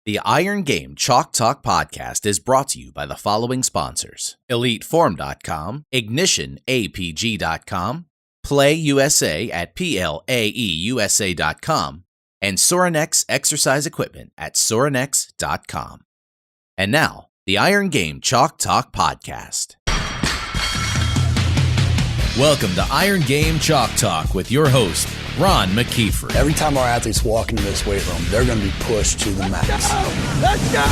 The Iron Game Chalk Talk podcast is brought to you by the following sponsors: EliteForm.com, IgnitionAPG.com, PlayUSA at PLAEUSA.com, and Sorinex Exercise Equipment at Sorinex.com. And now, the Iron Game Chalk Talk podcast. Welcome to Iron Game Chalk Talk with your host, Ron McKeefery. Every time our athletes walk into this weight room, they're going to be pushed to the max. Let's go!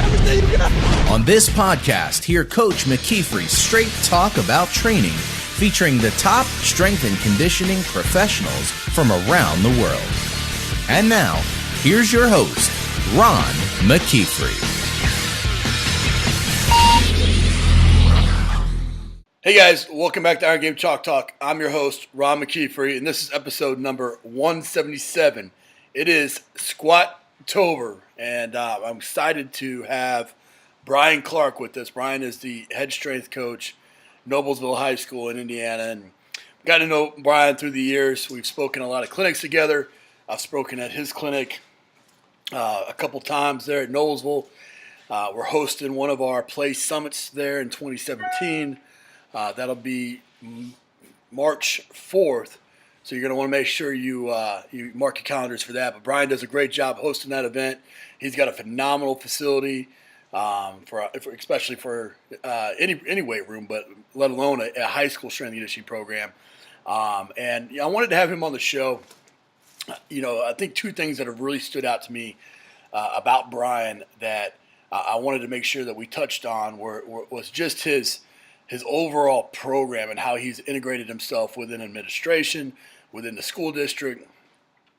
Everything you got! On this podcast, hear Coach McKeefery straight talk about training, featuring the top strength and conditioning professionals from around the world. And now, here's your host, Ron McKeefery. Hey guys, welcome back to Iron Game Chalk Talk. I'm your host, Ron McKeefery, and this is episode number 177. It is Squat-tober, and I'm excited to have Brian Clarke with us. Brian is the head strength coach, Noblesville High School in Indiana, and got to know Brian through the years. We've spoken a lot of clinics together. I've spoken at his clinic a couple times there at Noblesville. We're hosting one of our Play Summits there in 2017. That'll be March 4th, so you're going to want to make sure you mark your calendars for that. But Brian does a great job hosting that event. He's got a phenomenal facility, especially for any weight room, but let alone a high school strength and conditioning program. And I wanted to have him on the show. I think two things that have really stood out to me about Brian that I wanted to make sure that we touched on was just his overall program and how he's integrated himself within administration, within the school district,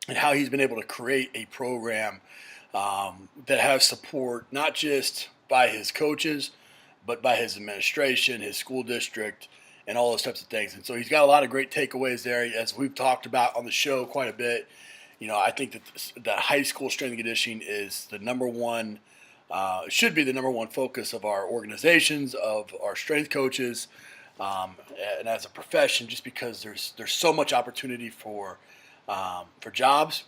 and how he's been able to create a program that has support not just by his coaches, but by his administration, his school district, and all those types of things. And so he's got a lot of great takeaways there, as we've talked about on the show quite a bit. I think that high school strength and conditioning is the number one should be the number one focus of our organizations, of our strength coaches, and as a profession, just because there's so much opportunity for jobs,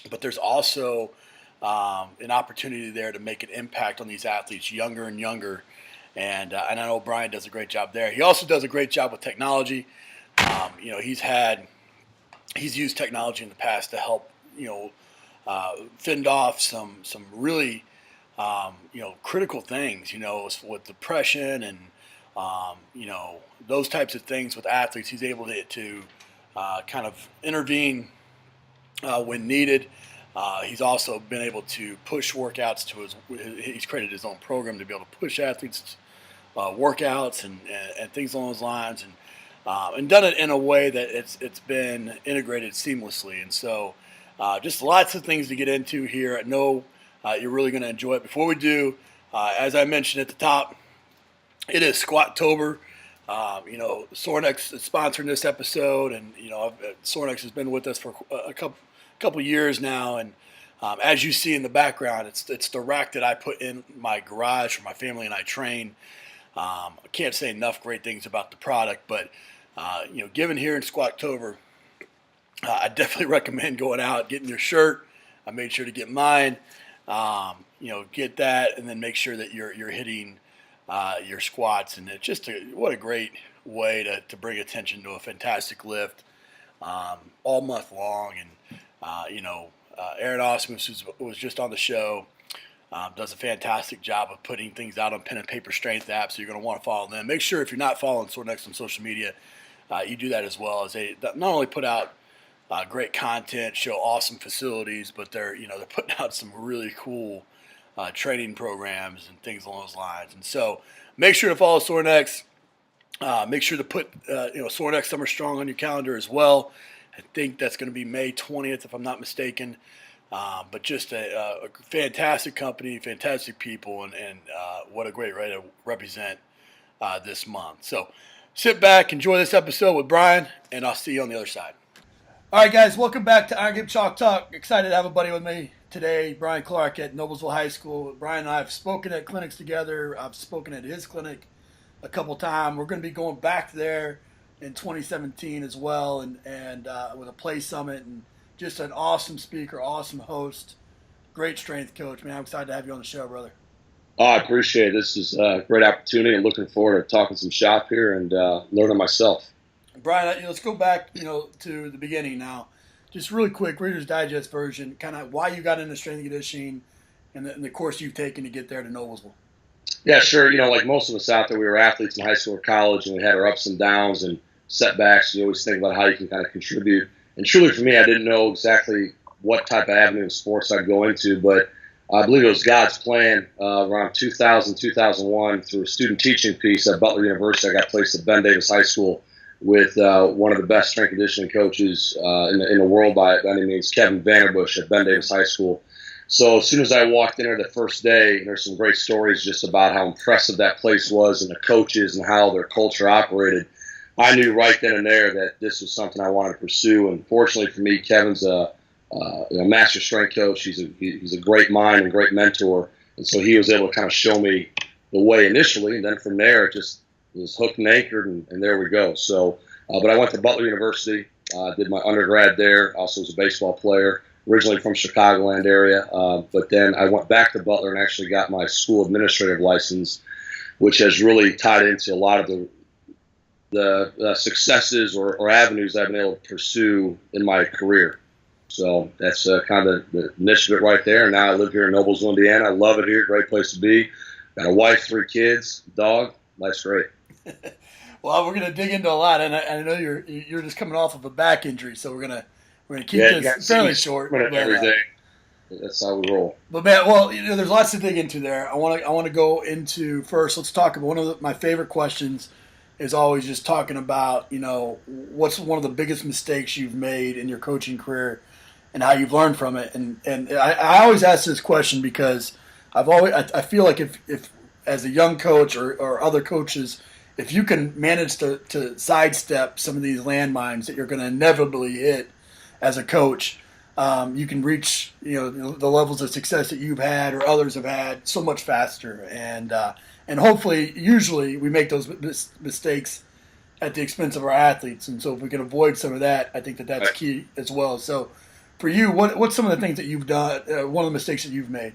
but there's also an opportunity there to make an impact on these athletes younger and younger. And I know Brian does a great job there. He also does a great job with technology. He's used technology in the past to help fend off some really critical things, with depression and, those types of things with athletes. He's able to kind of intervene when needed. He's also been able to push workouts to he's created his own program to be able to push athletes workouts and things along those lines, and done it in a way that it's been integrated seamlessly. And so just lots of things to get into here. I know you're really going to enjoy it. Before we do, as I mentioned at the top, it is Squat-tober. Sorinex is sponsoring this episode, and Sorinex has been with us for a couple years now. And as you see in the background, it's the rack that I put in my garage where my family and I train. I can't say enough great things about the product, but given here in Squat-tober, I definitely recommend going out, getting your shirt. I made sure to get mine. Get that, and then make sure that you're hitting your squats. And it's just what a great way to bring attention to a fantastic lift all month long. And Aaron Osmus, who was just on the show, does a fantastic job of putting things out on pen and paper strength apps. So you're going to want to follow them. Make sure if you're not following Sorinex on social media, you do that as well, as they not only put out great content, show awesome facilities, but they're putting out some really cool training programs and things along those lines. And so make sure to follow Sorinex. Make sure to put Sorinex Summer Strong on your calendar as well. I think that's going to be May 20th, if I'm not mistaken. But just a fantastic company, fantastic people, and what a great way to represent this month. So sit back, enjoy this episode with Brian, and I'll see you on the other side. All right, guys, welcome back to Iron Game Chalk Talk. Excited to have a buddy with me today, Brian Clarke at Noblesville High School. Brian and I have spoken at clinics together. I've spoken at his clinic a couple times. We're going to be going back there in 2017 as well, and with a Play Summit, and just an awesome speaker, awesome host. great strength coach, man. I'm excited to have you on the show, brother. Oh, I appreciate it. This is a great opportunity, and looking forward to talking some shop here and learning myself. Brian, let's go back, to the beginning now. Just really quick, Reader's Digest version, kind of why you got into strength and conditioning and the course you've taken to get there to Noblesville. Yeah, sure. Like most of us out there, we were athletes in high school or college, and we had our ups and downs and setbacks. You always think about how you can kind of contribute. And truly for me, I didn't know exactly what type of avenue of sports I'd go into, but I believe it was God's plan. Around 2000, 2001, through a student teaching piece at Butler University, I got placed at Ben Davis High School with one of the best strength conditioning coaches in the world by any means, Kevin Vanderbush at Ben Davis High School. So as soon as I walked in there the first day, there's some great stories just about how impressive that place was and the coaches and how their culture operated. I knew right then and there that this was something I wanted to pursue. And fortunately for me, Kevin's a master strength coach. He's a great mind and great mentor. And so he was able to kind of show me the way initially. And then from there, it just was hooked and anchored, and there we go. So, but I went to Butler University, did my undergrad there, also was a baseball player, originally from Chicagoland area. But then I went back to Butler and actually got my school administrative license, which has really tied into a lot of the successes or avenues I've been able to pursue in my career. So that's kind of the initiative right there. And now I live here in Noblesville, Indiana. I love it here. Great place to be. Got a wife, 3 kids, dog. Life's great. Well, we're going to dig into a lot, and I know you're just coming off of a back injury, so we're gonna keep this fairly short. Every day. That's how we roll. But man, well, there's lots to dig into there. I want to go into first. Let's talk about one of my favorite questions. Is always just talking about what's one of the biggest mistakes you've made in your coaching career, and how you've learned from it. And I always ask this question because I feel like if as a young coach or other coaches, if you can manage to sidestep some of these landmines that you're going to inevitably hit as a coach, you can reach the levels of success that you've had or others have had so much faster. And hopefully, usually, we make those mistakes at the expense of our athletes. And so if we can avoid some of that, I think that's key as well. So for you, what's some of the things that you've done, one of the mistakes that you've made?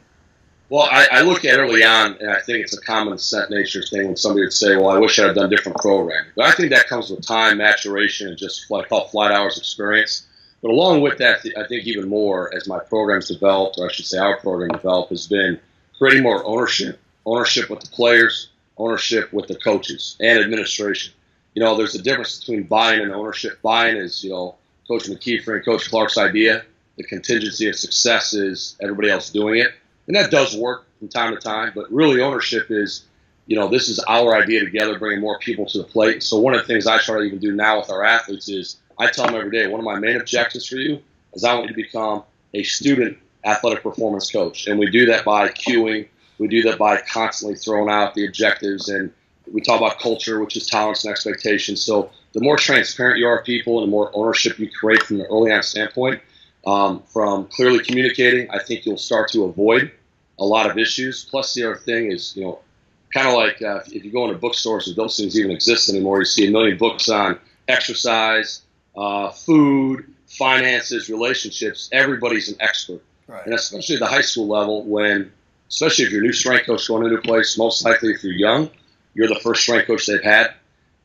Well, I look at early on, and I think it's a common sense nature thing when somebody would say, well, I wish I had done different programming. But I think that comes with time, maturation, and just what I call flight hours experience. But along with that, I think even more as my program's developed, or I should say our program developed, has been creating more ownership with the players, ownership with the coaches, and administration. There's a difference between buying and ownership. Buying is, Coach McKeefery and Coach Clarke's idea. The contingency of success is everybody else doing it. And that does work from time to time, but really ownership is, this is our idea together, bringing more people to the plate. So one of the things I try to even do now with our athletes is I tell them every day, one of my main objectives for you is I want you to become a student athletic performance coach. And we do that by cueing. We do that by constantly throwing out the objectives. And we talk about culture, which is tolerance and expectations. So the more transparent you are to people and the more ownership you create from the early on standpoint, from clearly communicating, I think you'll start to avoid a lot of issues. Plus, the other thing is, kind of like if you go into bookstores and those things even exist anymore, you see a million books on exercise, food, finances, relationships. Everybody's an expert. Right. And especially at the high school level, especially if you're a new strength coach going into a place, most likely if you're young, you're the first strength coach they've had.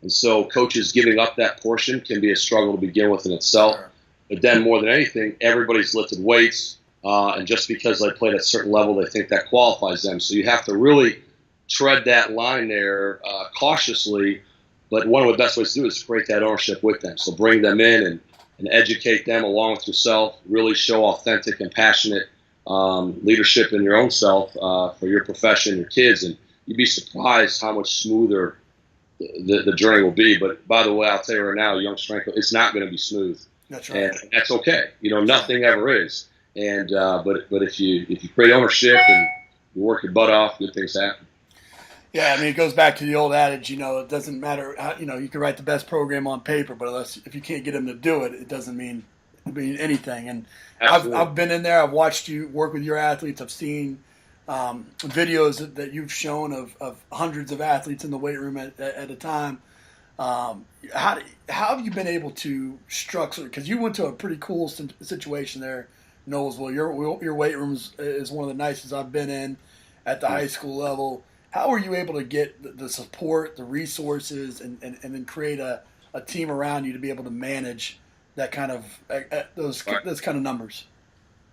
And so coaches giving up that portion can be a struggle to begin with in itself. Sure. But then more than anything, everybody's lifted weights. And just because they played at a certain level, they think that qualifies them. So you have to really tread that line there cautiously. But one of the best ways to do it is create that ownership with them. So bring them in and educate them along with yourself. Really show authentic and passionate leadership in your own self for your profession, your kids. And you'd be surprised how much smoother the journey will be. But by the way, I'll tell you right now, young strength, it's not going to be smooth. That's right. And that's okay. Nothing ever is. And but if you create ownership and you work your butt off, good things happen. Yeah, it goes back to the old adage. It doesn't matter. You can write the best program on paper, but if you can't get them to do it, it doesn't mean anything. And I've been in there. I've watched you work with your athletes. I've seen videos that you've shown of hundreds of athletes in the weight room at a time. How have you been able to structure? Because you went to a pretty cool situation there Noblesville. Your weight room is one of the nicest I've been in at the high school level. How are you able to get the support, the resources, and then create a team around you to be able to manage that kind of those kind of numbers?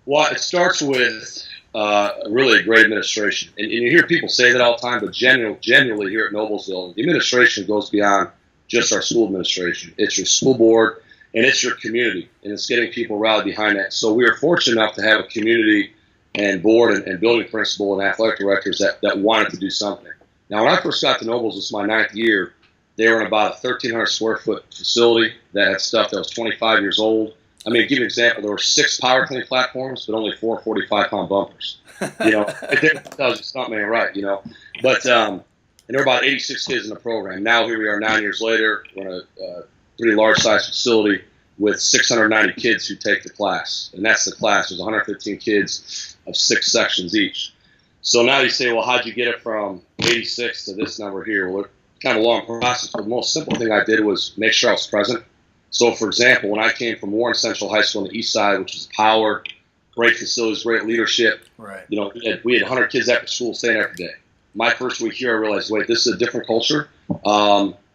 Well, it starts with really a great administration. And you hear people say that all the time, but genuinely here at Noblesville, the administration goes beyond just our school administration. It's your school board, and it's your community, and it's getting people rallied behind that. So we are fortunate enough to have a community and board and building principal and athletic directors that wanted to do something. Now, when I first got to Nobles, this is my 9th year, they were in about a 1,300 square foot facility that had stuff that was 25 years old. I mean, to give you an example, there were 6 power clean platforms, but only 4 45-pound bumpers. It tells you something ain't right, But and there were about 86 kids in the program. Now here we are 9 years later, we're in a pretty large-sized facility with 690 kids who take the class. And that's the class. There's 115 kids of 6 sections each. So now you say, well, how'd you get it from 86 to this number here? Well, it's kind of a long process, but the most simple thing I did was make sure I was present. So, for example, when I came from Warren Central High School on the east side, which is power, great facilities, great leadership, right? We had 100 kids after school staying every day. My first week here, I realized, wait, this is a different culture.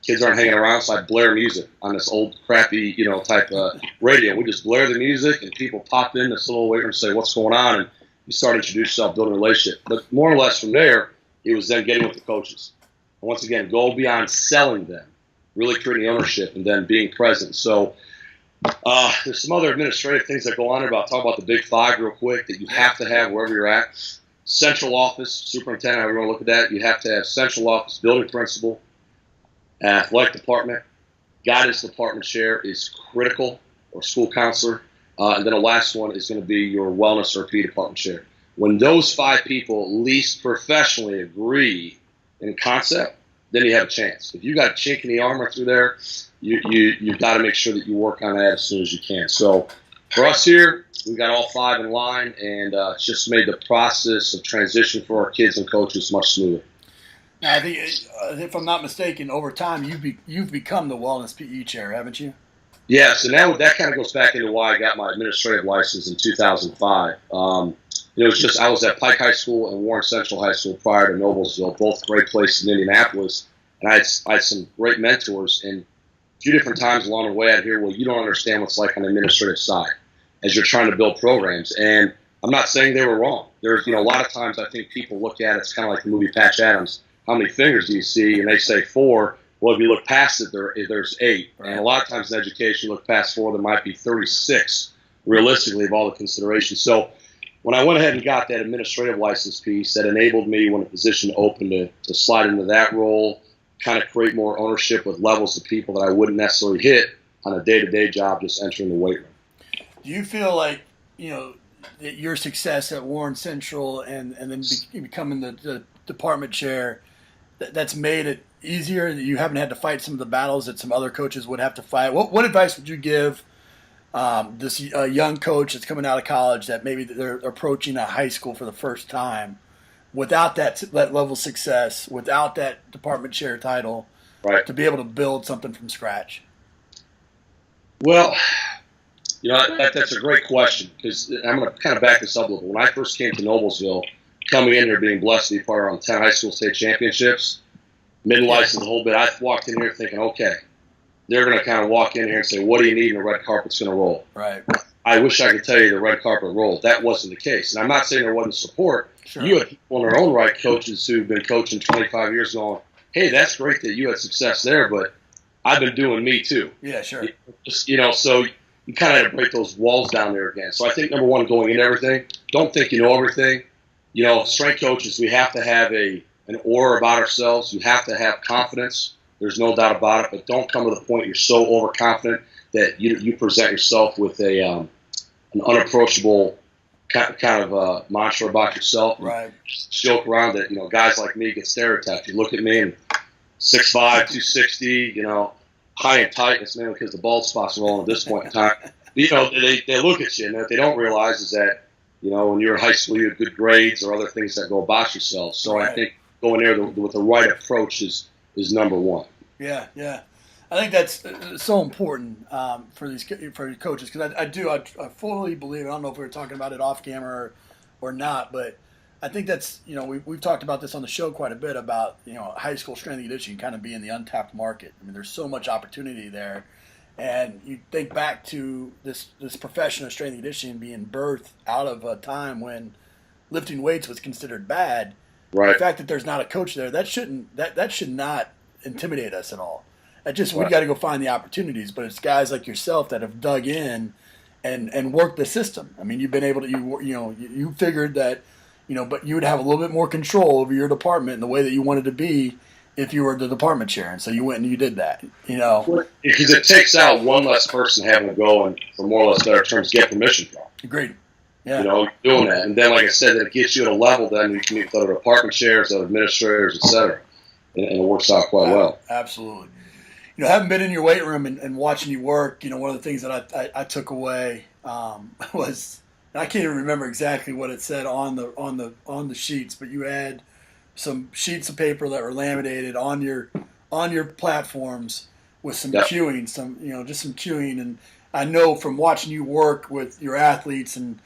Kids aren't hanging around, so I blare music on this old crappy, type radio. We just blare the music, and people pop in this little weight room and say, what's going on? And you start introducing yourself, building a relationship. But more or less from there, it was then getting with the coaches. And once again, go beyond selling them, really creating ownership, and then being present. So there's some other administrative things that go on here. I'll talk about the big 5 real quick that you have to have wherever you're at. Central office, superintendent, however you want to look at that. You have to have central office, building principal, athletic department, guidance department chair is critical, or school counselor. And then the last one is going to be your wellness or PE department chair. When those 5 people at least professionally agree in concept, then you have a chance. If you got a chink in the armor through there, you've got to make sure that you work on that as soon as you can. So for us here, we got all 5 in line, and it's just made the process of transition for our kids and coaches much smoother. Now, I think, if I'm not mistaken, over time you've become the wellness PE chair, haven't you? Yes, and that kind of goes back into why I got my administrative license in 2005. It was just I was at Pike High School and Warren Central High School prior to Noblesville, both great places in Indianapolis, and I had some great mentors. And a few different times along the way, I'd hear, well, you don't understand what's like on the administrative side as you're trying to build programs. And I'm not saying they were wrong. There's, a lot of times I think people look at it, it's kind of like the movie Patch Adams. How many fingers do you see? And they say 4. Well, if you look past it, there's 8. Right. And a lot of times in education, you look past 4, there might be 36, realistically, of all the considerations. So when I went ahead and got that administrative license piece, that enabled me, when a position opened, to slide into that role, kind of create more ownership with levels of people that I wouldn't necessarily hit on a day-to-day job just entering the weight room. Do you feel like, that your success at Warren Central and then becoming the department chair, that's made it easier, that you haven't had to fight some of the battles that some other coaches would have to fight? What advice would you give this young coach that's coming out of college that maybe they're approaching a high school for the first time without that level of success, without that department chair title, right, to be able to build something from scratch? Well, that's a great question, because I'm going to kind of back this up a little. When I first came to Noblesville, coming in here being blessed to be part of 10 high school state championships, mid-licensed the whole bit, I walked in here thinking, okay, they're going to kind of walk in here and say, what do you need, and the red carpet's going to roll. Right. I wish I could tell you the red carpet rolled. That wasn't the case. And I'm not saying there wasn't support. Sure. You had people in their own right, coaches who've been coaching 25 years going, hey, that's great that you had success there, but I've been doing me too. Yeah, sure. So you kind of had to break those walls down there again. So I think, number one, going into everything, don't think you know everything. Strength coaches, we have to have an aura about ourselves. You have to have confidence. There's no doubt about it. But don't come to the point you're so overconfident that you present yourself with an unapproachable kind of mantra about yourself. Right. Joke around that, guys like me get stereotyped. You look at me and 6'5", 260, high and tight. It's mainly because the bald spots are rolling at this point in time. They look at you, and what they don't realize is that, when you're in high school, you have good grades or other things that go about yourself. So right. I think going there with the right approach is number one. Yeah, yeah. I think that's so important for these coaches, because I fully believe. I don't know if we were talking about it off camera or not, but I think that's, we've talked about this on the show quite a bit about, high school strength and conditioning kind of being the untapped market. I mean, there's so much opportunity there, and you think back to this profession of strength and conditioning being birthed out of a time when lifting weights was considered bad. Right. The fact that there's not a coach there, that should not intimidate us at all. We got to go find the opportunities, but it's guys like yourself that have dug in and worked the system. I mean, you've been able to, you figured that, but you would have a little bit more control over your department in the way that you wanted to be if you were the department chair, and so you went and you did that. Because it takes out one less person having to go and, for more or less better terms, get permission from. Agreed. Yeah. Doing that, and then, like I said, it gets you at a level. Then you can meet with other department chairs, other administrators, etc., and it works out quite well. Absolutely. Having been in your weight room and watching you work, one of the things that I took away was, I can't even remember exactly what it said on the sheets, but you had some sheets of paper that were laminated on your platforms with some cueing, just some cueing. And I know from watching you work with your athletes and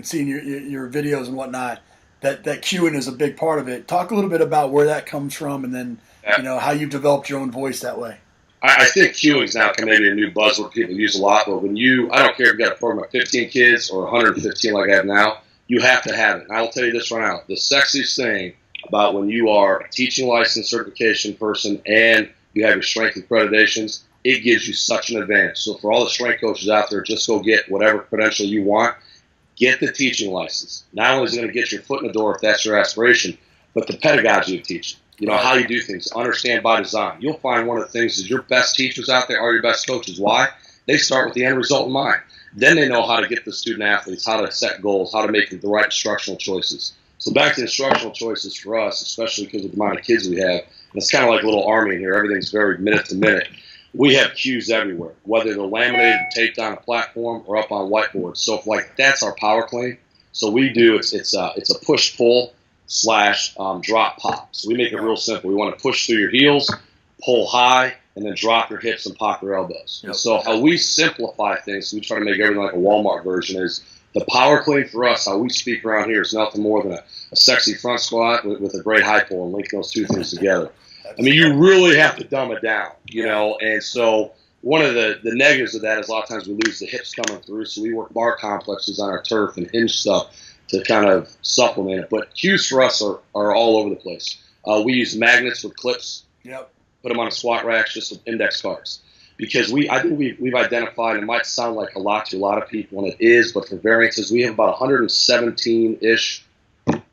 seeing your videos and whatnot, that cueing is a big part of it. Talk a little bit about where that comes from, and then how you've developed your own voice that way. I think cueing is now maybe a new buzzword people use a lot, but I don't care if you've got a program of 15 kids or 115 like I have now, you have to have it. And I will tell you this right now, the sexiest thing about when you are a teaching license certification person and you have your strength accreditations, it gives you such an advantage. So for all the strength coaches out there, just go get whatever credential you want. Get the teaching license. Not only is it going to get your foot in the door if that's your aspiration, but the pedagogy of teaching. How you do things, understand by design. You'll find one of the things is your best teachers out there are your best coaches. Why? They start with the end result in mind. Then they know how to get the student athletes, how to set goals, how to make the right instructional choices. So back to instructional choices for us, especially because of the amount of kids we have, and it's kind of like a little army in here. Everything's very minute to minute. We have cues everywhere, whether they're laminated and taped on a platform or up on whiteboards. So that's our power clean. So we do it's a push pull / drop pop. So we make it real simple. We want to push through your heels, pull high, and then drop your hips and pop your elbows. Yep. And so how we simplify things, we try to make everything like a Walmart version, is the power clean for us, how we speak around here, is nothing more than a sexy front squat with a great high pull, and link those two things together. I mean, you really have to dumb it down, and so one of the negatives of that is a lot of times we lose the hips coming through, so we work bar complexes on our turf and hinge stuff to kind of supplement it. But cues for us are all over the place. We use magnets with clips. Yep. Put them on a squat racks just with index cards. Because I think we've identified, it might sound like a lot to a lot of people, and it is, but for variances, we have about 117-ish,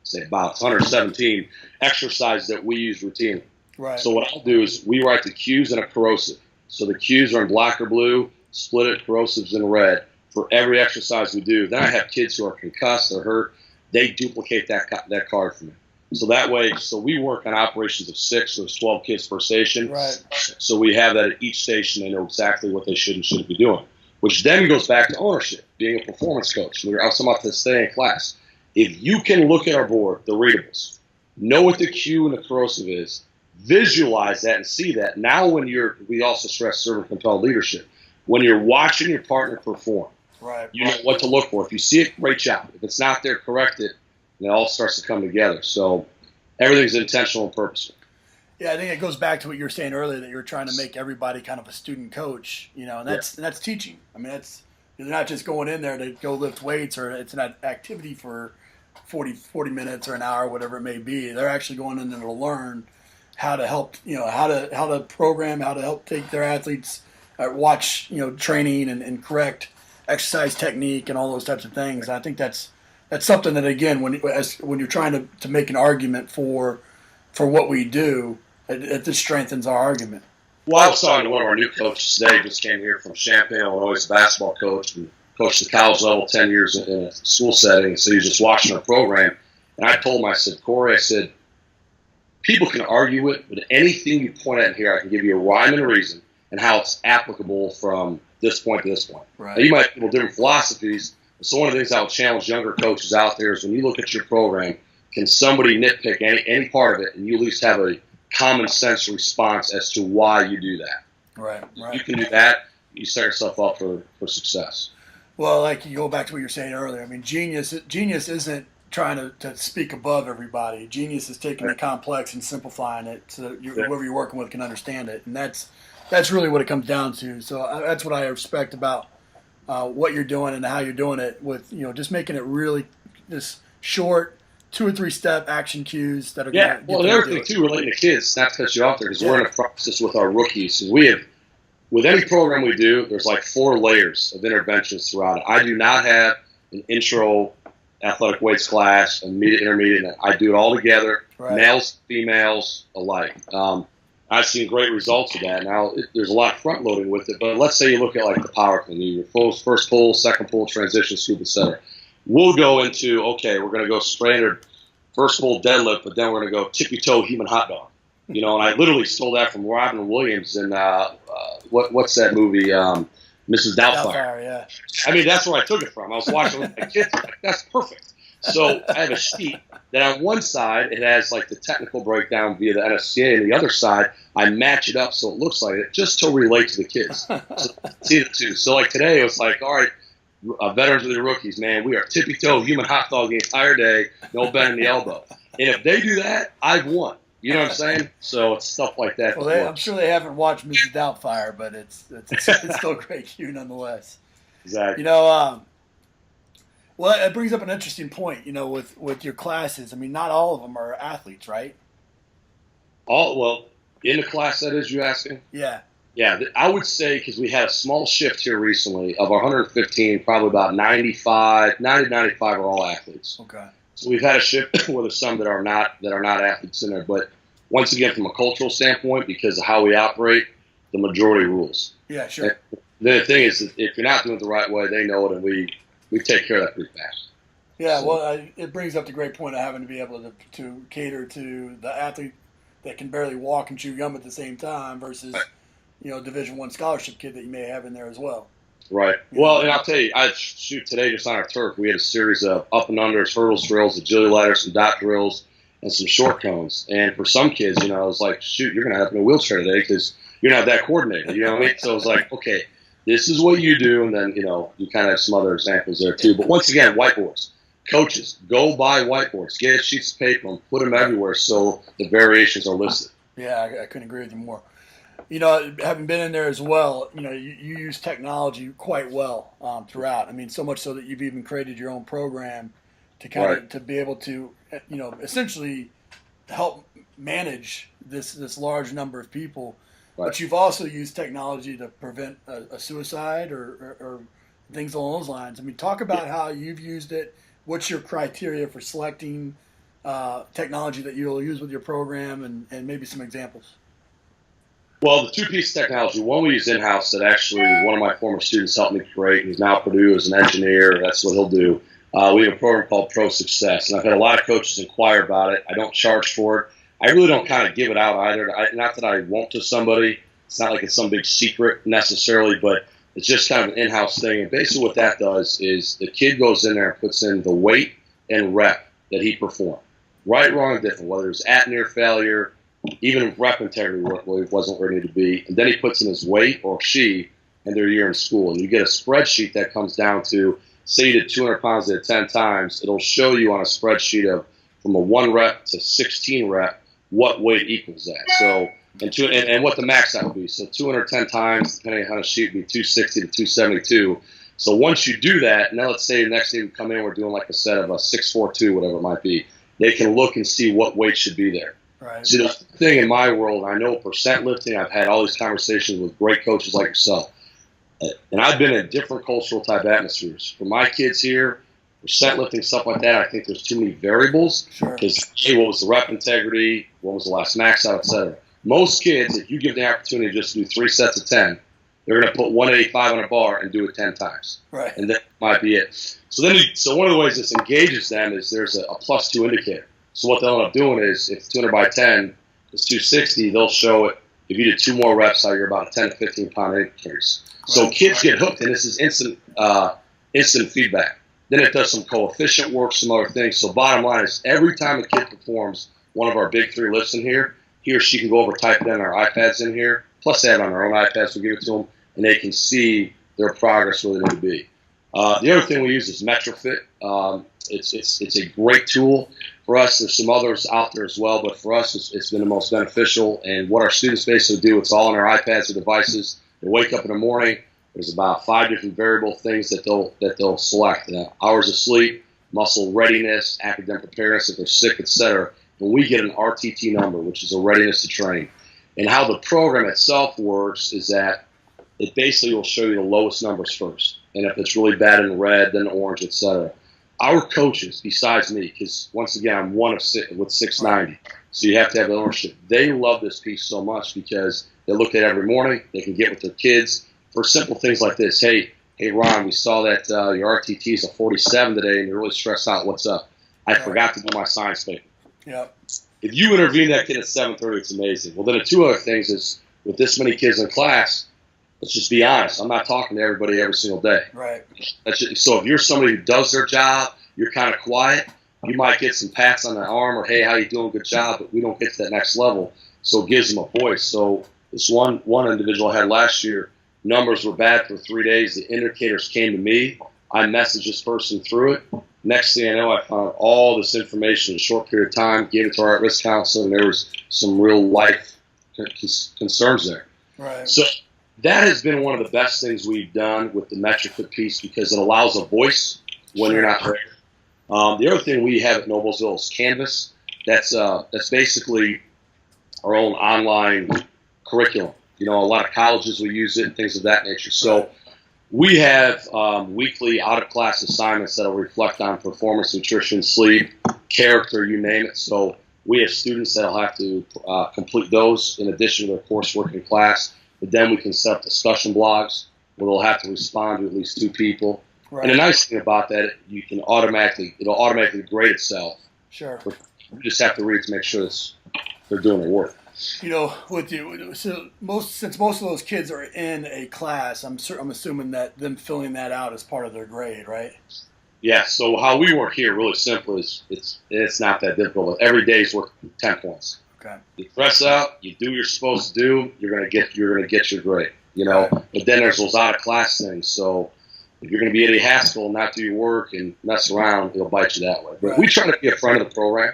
say about 117 exercises that we use routinely. Right. So what I'll do is we write the cues in a corrosive. So the cues are in black or blue, split it, corrosives in red for every exercise we do. Then I have kids who are concussed or hurt. They duplicate that card for me. So that way, we work on operations of 6, so there's 12 kids per station. Right. So we have that at each station. They know exactly what they should and shouldn't be doing, which then goes back to ownership, being a performance coach. I was talking about this today in class. If you can look at our board, the readables, know what the cue and the corrosive is, visualize that and see that. Now we also stress servant-compelled leadership. When you're watching your partner perform, right, you know what to look for. If you see it, great job. If it's not there, correct it. And it all starts to come together. So everything's intentional and purposeful. Yeah, I think it goes back to what you were saying earlier, that you're trying to make everybody kind of a student coach, and that's teaching. I mean, you're not just going in there to go lift weights, or it's an activity for 40 minutes or an hour, whatever it may be. They're actually going in there to learn how to help, how to program, how to help take their athletes, watch, training and correct exercise technique and all those types of things. And I think that's something that, again, when you're trying to make an argument for what we do, it just strengthens our argument. Well, I was talking to one of our new coaches today, just came here from Champaign, Illinois, a basketball coach, and coached the college level 10 years in a school setting, so he was just watching our program. And I told him, I said, Corey, people can argue it, but anything you point at in here, I can give you a rhyme and a reason and how it's applicable from this point to this point. Right. Now, you might have people different philosophies. So one of the things I would challenge younger coaches out there is when you look at your program, can somebody nitpick any part of it, and you at least have a common sense response as to why you do that? Right. If you can do that, you set yourself up for success. Well, like you go back to what you were saying earlier. I mean, genius isn't trying to speak above everybody. Genius is taking the complex and simplifying it so that whoever you're working with can understand it, and that's really what it comes down to. So that's what I respect about what you're doing and how you're doing it with, just making it really this short 2 or 3 step action cues that are and everything too relating to kids. Not to cut you off there, because we're in a process with our rookies. We have, with any program we do, there's like 4 layers of interventions throughout it. I do not have an intro athletic weights class, intermediate. I do it all together, males, females alike. I've seen great results of that. Now, there's a lot of front loading with it, but let's say you look at like the power thing, your first pull, second pull, transition, scoop, etc. We'll go into, okay, we're going to go standard first pull deadlift, but then we're going to go tippy-toe human hot dog. And I literally stole that from Robin Williams in, what's that movie, Mrs. Doubtfire. Yeah. I mean, that's where I took it from. I was watching with my kids. Like, that's perfect. So I have a sheet that on one side, it has like the technical breakdown via the NSCA, and the other side, I match it up so it looks like it, just to relate to the kids. So, see the two. So like today, it was like, all right, veterans with the rookies, man, we are tippy-toe human hot dog the entire day, no bend in the elbow. And if they do that, I've won. You know what I'm saying? So it's stuff like that. Well, I'm sure they haven't watched Mrs. Doubtfire, but it's still a great cue nonetheless. Exactly. Well, it brings up an interesting point, with your classes. I mean, not all of them are athletes, right? In the class, that is, you asking? Yeah. Yeah, I would say, because we had a small shift here recently, of our 115, probably about 90 to 95 are all athletes. Okay. So we've had a shift where there's some that are not athletes in there. But once again, from a cultural standpoint, because of how we operate, the majority rules. Yeah, sure. And the thing is, if you're not doing it the right way, they know it, and we take care of that pretty fast. Yeah, well, it brings up the great point of having to be able to cater to the athlete that can barely walk and chew gum at the same time versus, Division I scholarship kid that you may have in there as well. Right. Well, and I'll tell you, today just on our turf, we had a series of up and unders, hurdles drills, agility ladders, some dot drills, and some short cones. And for some kids, I was like, shoot, you're going to have to be in a wheelchair today because you're not that coordinated. You know what I mean? So I was like, okay, this is what you do. And then, you kind of have some other examples there too. But once again, whiteboards. Coaches, go buy whiteboards. Get sheets of paper and put them everywhere so the variations are listed. Yeah, I couldn't agree with you more. Having been in there as well, you use technology quite well throughout. I mean, so much so that you've even created your own program to kind of to be able to, essentially help manage this large number of people. Right. But you've also used technology to prevent a suicide or things along those lines. I mean, talk about how you've used it. What's your criteria for selecting technology that you'll use with your program, and maybe some examples? Well, the two-piece technology, one we use in-house that actually one of my former students helped me create. He's now at Purdue as an engineer. That's what he'll do. We have a program called Pro Success, and I've had a lot of coaches inquire about it. I don't charge for it. I really don't kind of give it out either. Not that I won't to somebody. It's not like it's some big secret necessarily, but it's just kind of an in-house thing. And basically what that does is the kid goes in there and puts in the weight and rep that he performed. Right, wrong, and different, whether it's at near failure, even rep integrity wasn't where it needed to be. And then he puts in his weight or she and their year in school. And you get a spreadsheet that comes down to, say you did 200 pounds at 10 times, it'll show you on a spreadsheet of from a 1 rep to 16 rep what weight equals that. So and what the max that would be. So 210 times, depending on how the sheet would be 260 to 272. So once you do that, now let's say the next day we come in, we're doing like a set of a 642, whatever it might be. They can look and see what weight should be there. Right. See, the thing in my world, I know percent lifting, I've had all these conversations with great coaches like yourself. And I've been in different cultural type atmospheres. For my kids here, percent lifting, stuff like that, I think there's too many variables. Because, hey, what was the rep integrity? What was the last max out, et cetera. Most kids, if you give the opportunity just to do 3 sets of 10, they're going to put 185 on a bar and do it 10 times. Right. And that might be it. So one of the ways this engages them is there's a +2 indicator. So what they'll end up doing is if 200 by 10 is 260, they'll show it. If you did 2 more reps, you're about a 10 to 15 pound increase. So kids get hooked, and this is instant feedback. Then it does some coefficient work, some other things. So bottom line is every time a kid performs one of our big 3 lifts in here, he or she can go over, type it in our iPads in here. Plus, they have it on their own iPads. We give it to them, and they can see their progress where they need to be. The other thing we use is MetroFit. It's a great tool for us. There's some others out there as well, but for us, it's been the most beneficial. And what our students basically do, it's all on their iPads or devices. They wake up in the morning. There's about 5 different variable things that they'll select: hours of sleep, muscle readiness, academic preparedness if they're sick, etc. And we get an RTT number, which is a readiness to train. And how the program itself works is that it basically will show you the lowest numbers first. And if it's really bad in red, then orange, etc. Our coaches, besides me, because once again, I'm one of six with 690, so you have to have the ownership. They love this piece so much because they look at it every morning. They can get with their kids for simple things like this. Hey, Ron, we saw that your RTT is a 47 today, and you're really stressed out. What's up? I forgot to do my science paper. Yep. If you intervene that kid at 7:30, it's amazing. Well, then the two other things is with this many kids in class, let's just be honest. I'm not talking to everybody every single day. Right. So if you're somebody who does their job, you're kind of quiet, you might get some pats on the arm or, hey, how you doing? Good job. But we don't get to that next level. So it gives them a voice. So this one individual I had last year, numbers were bad for 3 days. The indicators came to me. I messaged this person through it. Next thing I know, I found all this information in a short period of time, gave it to our at-risk counselor, and there was some real life concerns there. Right. So that has been one of the best things we've done with the MetroFit piece because it allows a voice when you're not there. The other thing we have at Noblesville is Canvas. That's basically our own online curriculum. A lot of colleges will use it and things of that nature. So we have weekly out-of-class assignments that will reflect on performance, nutrition, sleep, character, you name it. So we have students that will have to complete those in addition to their coursework in class. But then we can set up discussion blogs where they'll have to respond to at least 2 people. Right. And the nice thing about that, it'll automatically grade itself. Sure. But you just have to read to make sure they're doing their work. Since most of those kids are in a class, I'm assuming that them filling that out is part of their grade, right? Yeah. So how we work here, really simple, is it's not that difficult. Every day is worth 10 points. Okay. You press out, you do what you're supposed to do, you're gonna get your grade. But then there's those out of class things. So if you're gonna be at a Haskell and not do your work and mess around, it'll bite you that way. But we try to be a friend of the program.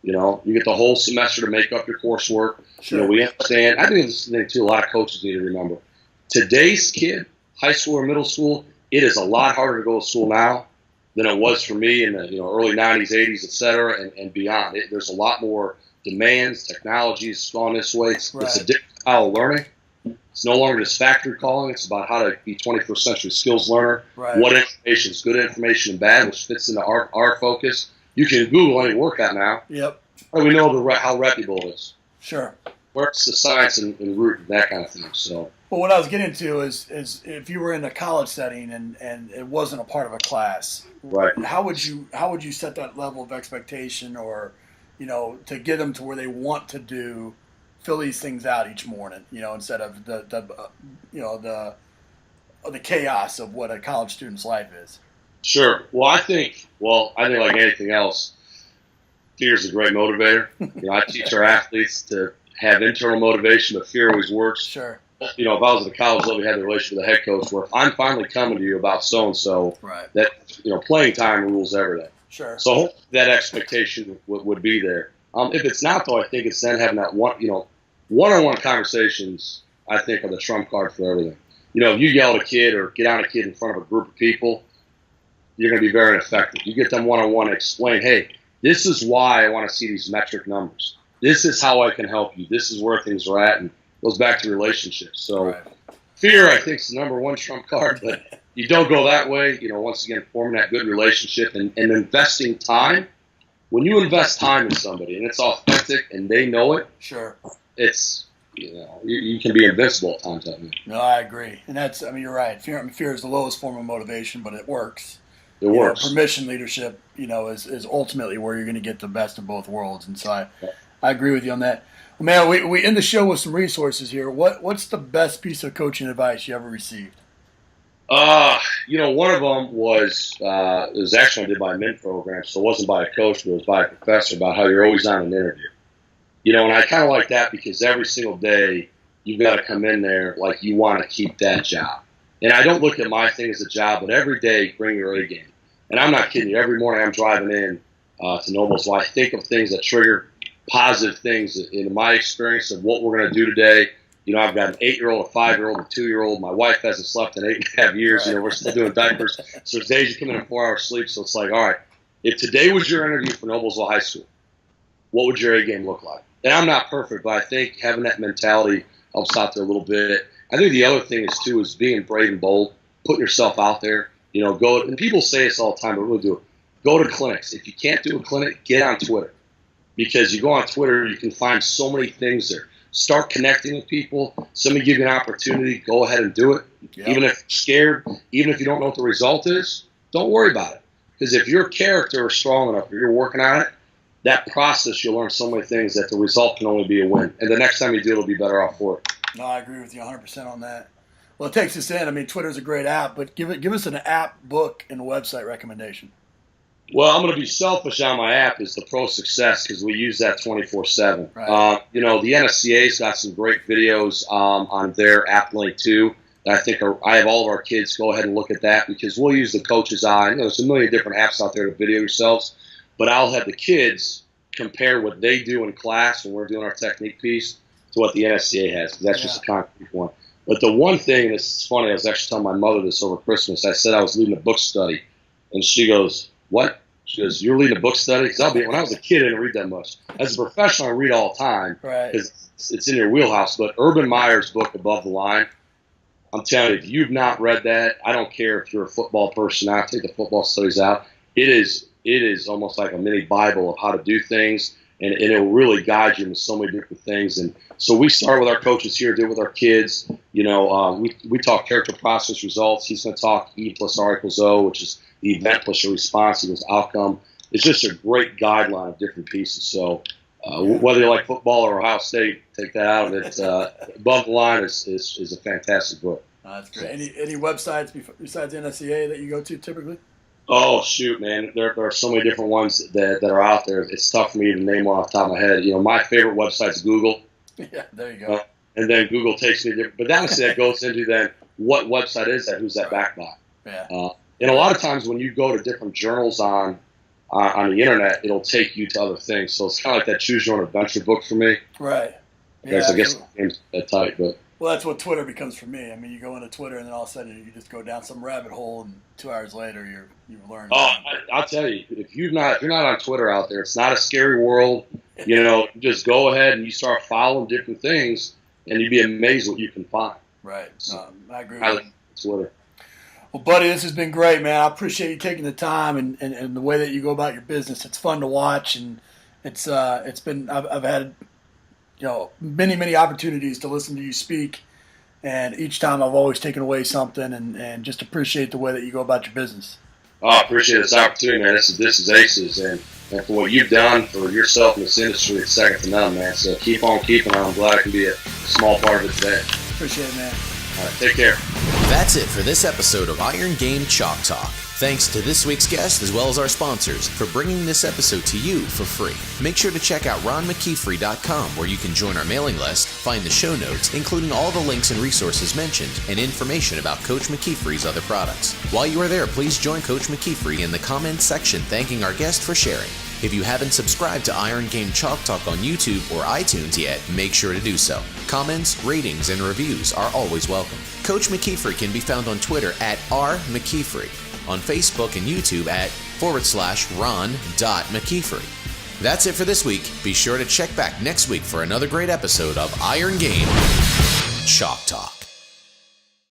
You get the whole semester to make up your coursework. Sure. We understand. I think this is the thing too. A lot of coaches need to remember. Today's kid, high school or middle school, it is a lot harder to go to school now than it was for me in the early 90s, 80s, et cetera, and beyond. There's a lot more demands. Technology has gone this way. It's a different style of learning. It's no longer just factory calling. It's about how to be 21st century skills learner. Right. What information is good information and bad, which fits into our focus. You can Google any workout now. Yep. And we know how reputable it is. Sure. Where's the science and root and that kind of thing. So. Well, what I was getting to is if you were in a college setting and it wasn't a part of a class, right? How would you set that level of expectation, or to get them to where they want to fill these things out each morning, instead of the chaos of what a college student's life is. Sure. Well, I think like anything else, fear is a great motivator. I teach our athletes to have internal motivation, but fear always works. Sure. If I was at a college level, we had the relationship with the head coach where if I'm finally coming to you about so-and-so, right, that, playing time rules everything. Sure. So that expectation would be there. If it's not, though, I think it's then having that one-on-one conversations, I think, are the trump card for everything. If you yell at a kid or get on a kid in front of a group of people, you're going to be very ineffective. You get them one-on-one and explain, hey, this is why I want to see these metric numbers. This is how I can help you. This is where things are at, and goes back to relationships. So fear, I think, is the number one trump card, but you don't go that way. Once again, forming that good relationship and investing time. When you invest time in somebody and it's authentic and they know it, sure, it's you can be invincible at times. No, I agree, and you're right. Fear is the lowest form of motivation, but it works. It works. Permission leadership, is ultimately where you're going to get the best of both worlds, and so I agree with you on that. Well, man, we end the show with some resources here. What's the best piece of coaching advice you ever received? One of them was it was actually I did by a MINT program, so it wasn't by a coach, but it was by a professor about how you're always on an interview. And I kind of like that because every single day you've got to come in there like you want to keep that job. And I don't look at my thing as a job, but every day bring your A game. And I'm not kidding you. Every morning I'm driving in to Noblesville, I think of things that trigger positive things in my experience of what we're going to do today. I've got an 8-year-old, a 5-year-old, a 2-year-old. My wife hasn't slept in 8.5 years. We're still doing diapers. So there's days you come in 4 hours sleep. So it's like, all right, if today was your interview for Noblesville High School, what would your A game look like? And I'm not perfect, but I think having that mentality helps out there a little bit. I think the other thing is being brave and bold, putting yourself out there. Go, and people say this all the time, but really do it. Go to clinics. If you can't do a clinic, get on Twitter. Because you go on Twitter, you can find so many things there. Start connecting with people. Somebody give you an opportunity, go ahead and do it. Yep. Even if you're scared, even if you don't know what the result is, don't worry about it. Because if your character is strong enough, if you're working on it, that process, you'll learn so many things that the result can only be a win. And the next time you do it, you'll be better off for it. No, I agree with you 100% on that. Well, it takes us in. Twitter's a great app, but give us an app, book, and a website recommendation. Well, I'm going to be selfish on my app is the Pro Success because we use that 24/7. Right. The NSCA's got some great videos on their app link too. I think I have all of our kids go ahead and look at that because we'll use the coach's eye. There's a million different apps out there to video yourselves, but I'll have the kids compare what they do in class when we're doing our technique piece to what the NSCA has because that's just a concrete one. But the one thing that's funny, I was actually telling my mother this over Christmas. I said I was leading a book study, and she goes, "What?" She goes, "You're leading a book study?" Because when I was a kid, I didn't read that much. As a professional, I read all the time because it's in your wheelhouse. But Urban Meyer's book, Above the Line, I'm telling you, if you've not read that, I don't care if you're a football person. I take the football studies out. It is almost like a mini Bible of how to do things, and it will really guide you into so many different things. And so we start with our coaches here, do it with our kids. We talk character, process, results. He's going to talk E plus R equals O, which is the event plus your response equals outcome. It's just a great guideline of different pieces. So whether you like football or Ohio State, take that out of it. Above the Line is a fantastic book. That's great. Any websites besides NSCA that you go to typically? Oh, shoot, man. There are so many different ones that are out there. It's tough for me to name one off the top of my head. My favorite website's Google. Yeah, there you go. And then Google takes me different. But honestly, that goes into then what website is that? Who's that backed by? Yeah. And a lot of times when you go to different journals on the internet, it'll take you to other things. So it's kind of like that Choose Your Own Adventure book for me. Right. Yeah, I guess the name's that tight, but. Well, that's what Twitter becomes for me. You go into Twitter and then all of a sudden you just go down some rabbit hole, and 2 hours later you've learned. Oh, I'll tell you, if you're not on Twitter out there, it's not a scary world. Just go ahead and you start following different things, and you'd be amazed what you can find. Right. So, I agree with you. Twitter. Well, buddy, this has been great, man. I appreciate you taking the time and the way that you go about your business. It's fun to watch, and it's been I've had many opportunities to listen to you speak, and each time I've always taken away something and just appreciate the way that you go about your business. Oh, I appreciate this opportunity, man. This is Aces, and for what you've done for yourself in this industry, it's second to none, man. So keep on keeping on. I'm glad I can be a small part of it today. Appreciate it, man. All right, take care. That's it for this episode of Iron Game Chalk Talk. Thanks to this week's guest as well as our sponsors for bringing this episode to you for free. Make sure to check out ronmckeefery.com where you can join our mailing list, find the show notes, including all the links and resources mentioned, and information about Coach McKeefery's other products. While you are there, please join Coach McKeefery in the comments section thanking our guest for sharing. If you haven't subscribed to Iron Game Chalk Talk on YouTube or iTunes yet, make sure to do so. Comments, ratings, and reviews are always welcome. Coach McKeefery can be found on Twitter at @RMcKeefery, on Facebook and YouTube at /Ron.McKeefery. That's it for this week. Be sure to check back next week for another great episode of Iron Game Chalk Talk.